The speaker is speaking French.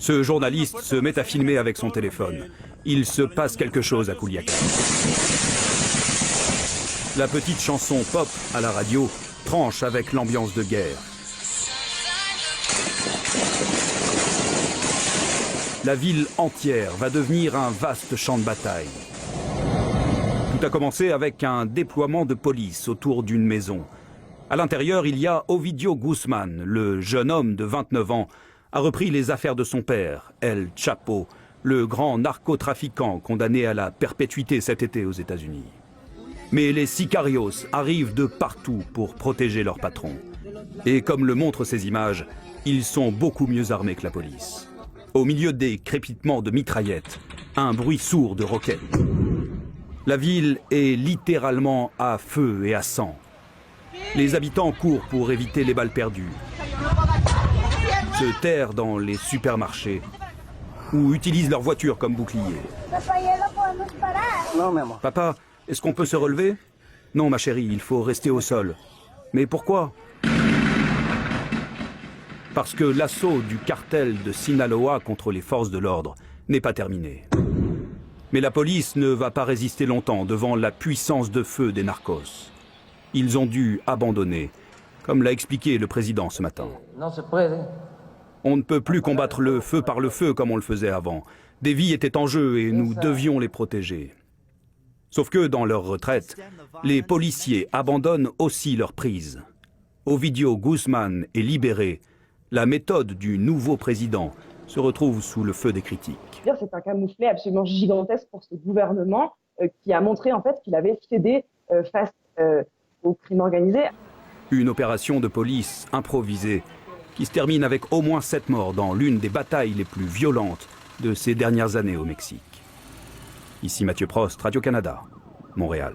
Ce journaliste se met à filmer avec son téléphone. Il se passe quelque chose à Culiacán. La petite chanson pop à la radio tranche avec l'ambiance de guerre. La ville entière va devenir un vaste champ de bataille. Tout a commencé avec un déploiement de police autour d'une maison. À l'intérieur, il y a Ovidio Guzmán, le jeune homme de 29 ans, a repris les affaires de son père, El Chapo, le grand narcotrafiquant condamné à la perpétuité cet été aux États-Unis. Mais les sicarios arrivent de partout pour protéger leur patron. Et comme le montrent ces images, ils sont beaucoup mieux armés que la police. Au milieu des crépitements de mitraillettes, un bruit sourd de roquettes. La ville est littéralement à feu et à sang. Les habitants courent pour éviter les balles perdues, se terrent dans les supermarchés ou utilisent leur voiture comme bouclier. Papa, est-ce qu'on peut se relever? Non, ma chérie, il faut rester au sol. Mais pourquoi? Parce que l'assaut du cartel de Sinaloa contre les forces de l'ordre n'est pas terminé. Mais la police ne va pas résister longtemps devant la puissance de feu des narcos. Ils ont dû abandonner, comme l'a expliqué le président ce matin. On ne peut plus combattre le feu par le feu comme on le faisait avant. Des vies étaient en jeu et nous devions les protéger. Sauf que dans leur retraite, les policiers abandonnent aussi leur prise. Ovidio Guzmán est libéré. La méthode du nouveau président se retrouve sous le feu des critiques. C'est un camouflet absolument gigantesque pour ce gouvernement qui a montré en fait qu'il avait cédé face au crime organisé. Une opération de police improvisée qui se termine avec au moins 7 morts dans l'une des batailles les plus violentes de ces dernières années au Mexique. Ici Mathieu Prost, Radio-Canada, Montréal.